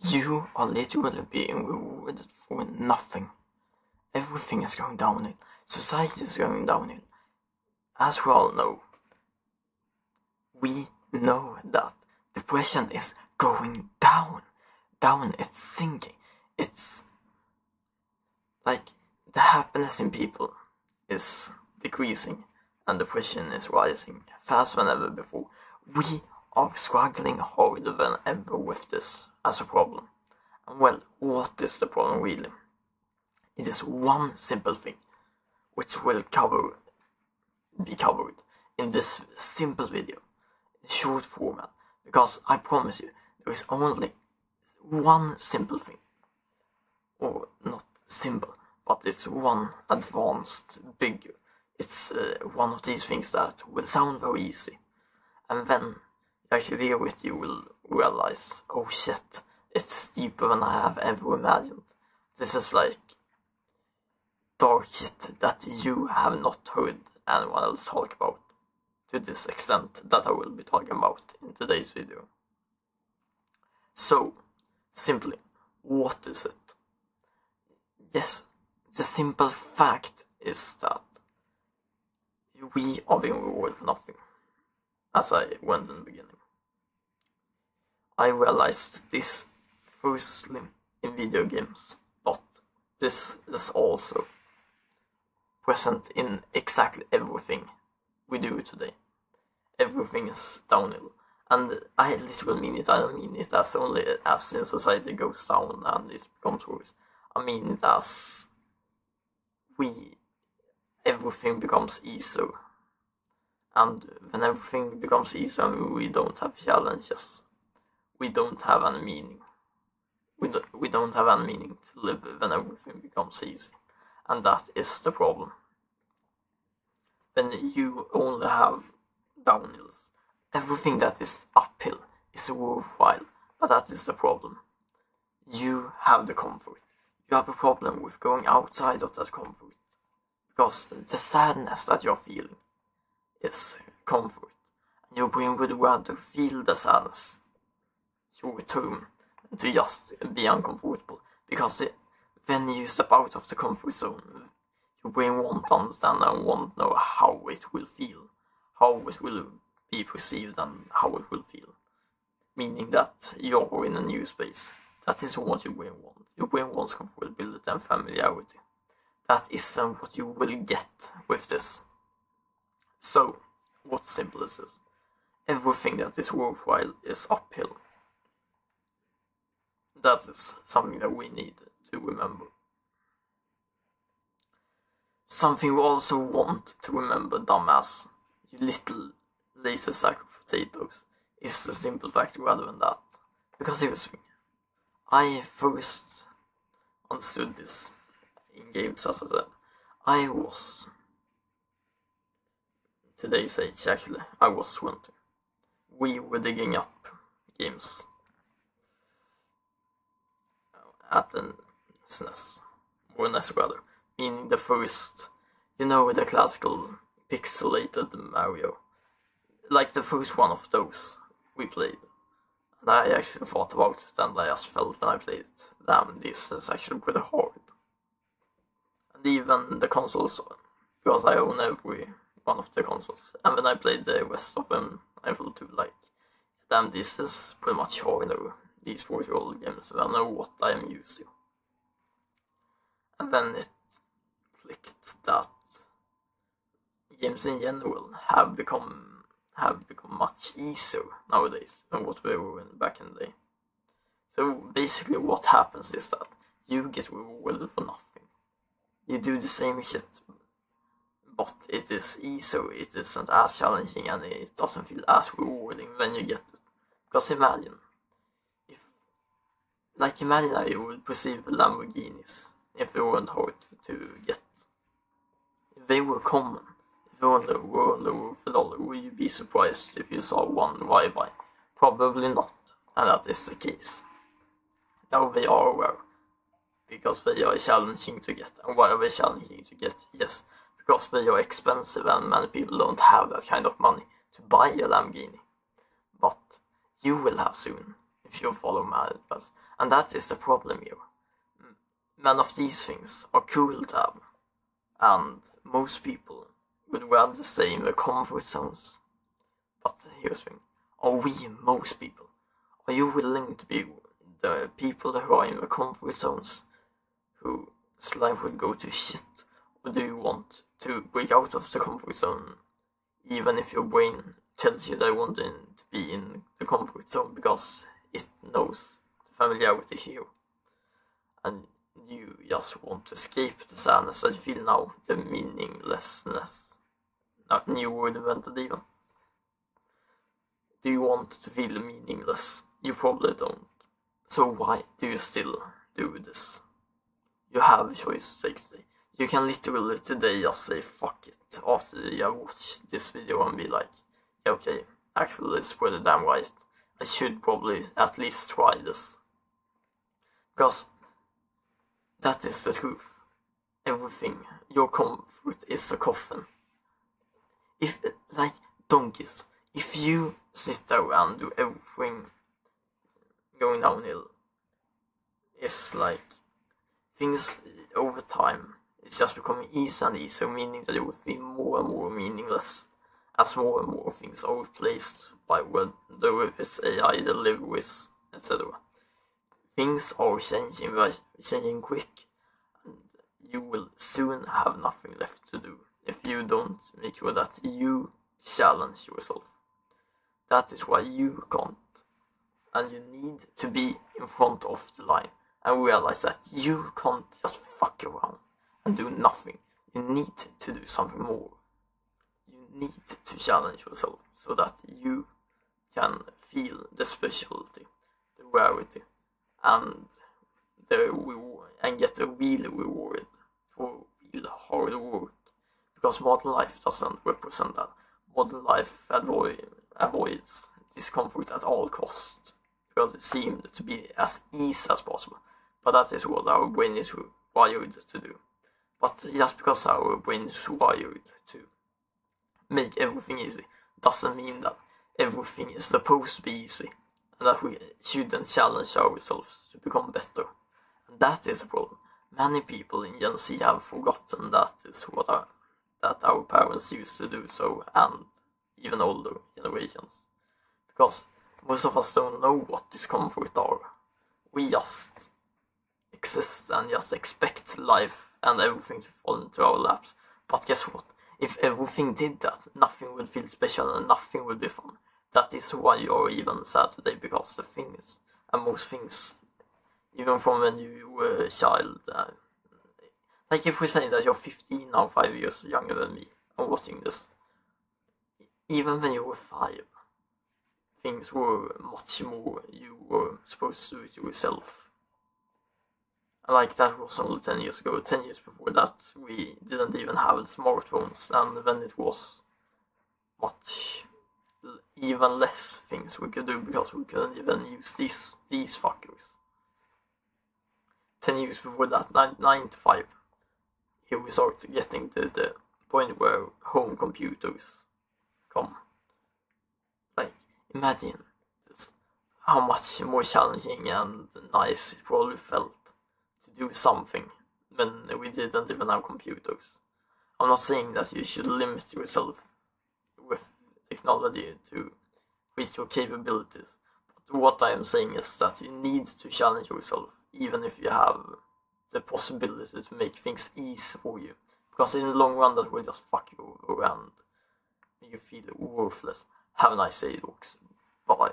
You are literally being rewarded for nothing. Everything is going downhill. Society is going downhill. As we all know, we know that depression is going down. Down, it's sinking. It's like the happiness in people is decreasing and depression is rising faster than ever before. We are struggling harder than ever with this as a problem. And well, what is the problem really? It is one simple thing, which will be covered in this simple video, in short format, because I promise you, there is only one simple thing, or not simple, but it's one advanced, bigger. It's one of these things that will sound very easy, and then you actually hear it, you will realize, oh shit, it's deeper than I have ever imagined. This is like dark shit that you have not heard anyone else talk about, to this extent that I will be talking about in today's video. So, simply, what is it? Yes, the simple fact is that we are being rewarded for nothing, as I went in the beginning. I realized this firstly in video games, but this is also present in exactly everything we do today. Everything is downhill. And I literally mean it. I don't mean it as only as in society goes down and it becomes worse. I mean it as everything becomes easier. And when everything becomes easier, we don't have challenges. We don't have any meaning. We don't have any meaning to live when everything becomes easy. And that is the problem. When you only have downhills, everything that is uphill is worthwhile, but that is the problem. You have the comfort. You have a problem with going outside of that comfort, because the sadness that you're feeling is comfort. And your brain would rather feel the sadness short term than to just be uncomfortable, because when you step out of the comfort zone, your brain won't understand and won't know how it will feel, how it will be perceived and how it will feel. Meaning that you're in a new space. That is what your brain wants. Your brain wants comfortability and familiarity. That isn't what you will get with this. So, what's simple is this? Everything that is worthwhile is uphill. That is something that we need to remember. Something we also want to remember, dumbass, you little lazy sack of potatoes, is the simple fact rather than that. Because here's the thing, I first understood this in games, as I said. I was, today's age actually, I was 20. We were digging up games at the SNES, or NES rather, meaning the first, the classical pixelated Mario. Like the first one of those we played. And I actually thought about it and I just felt when I played it, damn, this is actually pretty hard. And even the consoles, because I own every one of the consoles, and when I played the rest of them, I felt too like, damn, this is pretty much harder, these 40-year-old games, I know what I am used to. And then it clicked that games in general have become much easier nowadays than what they were back in the day. So basically what happens is that you get rewarded for nothing. You do the same shit, but it is easier, it isn't as challenging, and it doesn't feel as rewarding when you get it. Because imagine how you would perceive Lamborghinis if they weren't hard to get. If they were common, if they were on the roof of $1, would you be surprised if you saw one right by? Probably not, and that is the case. Now they are aware, because they are challenging to get. And why are they challenging to get? Yes, because they are expensive and many people don't have that kind of money to buy a Lamborghini. But you will have soon, if you follow my advice. And that is the problem here. None of these things are cool to have, and most people would rather stay in their comfort zones. But here's the thing, are we most people? Are you willing to be the people who are in the comfort zones, whose life would go to shit? Or do you want to break out of the comfort zone, even if your brain tells you that you want to be in the comfort zone because it knows the familiarity here, and you just want to escape the sadness that you feel now, the meaninglessness. Not new word invented even. Do you want to feel meaningless? You probably don't. So why do you still do this? You have a choice to take today. You can literally today just say fuck it after you have watched this video and be like, yeah, okay, actually it's pretty damn right. I should probably at least try this. Because that is the truth. Everything, your comfort is a coffin. If, like donkeys, if you sit there and do everything going downhill, it's like things over time, it's just becoming easier and easier, meaning that it will feel more and more meaningless as more and more things are replaced by whether it's AI deliveries, etc. Things are changing quick, and you will soon have nothing left to do if you don't make sure that you challenge yourself. That is why you can't, and you need to be in front of the line and realize that you can't just fuck around and do nothing. You need to do something more. You need to challenge yourself so that you can feel the specialty, the rarity, and get a real reward for real hard work. Because modern life doesn't represent that. Modern life avoids discomfort at all costs, because it seemed to be as easy as possible. But that is what our brain is wired to do. But just because our brain is wired to make everything easy, doesn't mean that everything is supposed to be easy, and that we shouldn't challenge ourselves to become better. And that is the problem. Many people in Gen Z have forgotten that is that our parents used to do so, and even older generations. Because most of us don't know what discomfort are. We just exist and just expect life and everything to fall into our laps. But guess what? If everything did that, nothing would feel special and nothing would be fun. That is why you're even sad today, because the things, and most things, even from when you were a child, like if we say that you're 15 now, 5 years younger than me, and watching this, even when you were 5, things were much more, you were supposed to do it yourself. Like that was only 10 years ago. 10 years before that, we didn't even have smartphones, and then it was much, even less things we could do, because we couldn't even use these fuckers. 10 years before that, 9 to 5, here we start getting to the point where home computers come. Like, imagine this, how much more challenging and nice it probably felt to do something when we didn't even have computers. I'm not saying that you should limit yourself with technology to reach your capabilities, but what I am saying is that you need to challenge yourself, even if you have the possibility to make things easy for you. Because in the long run, that will just fuck you over and make you feel worthless. Have a nice day, dogs. Bye.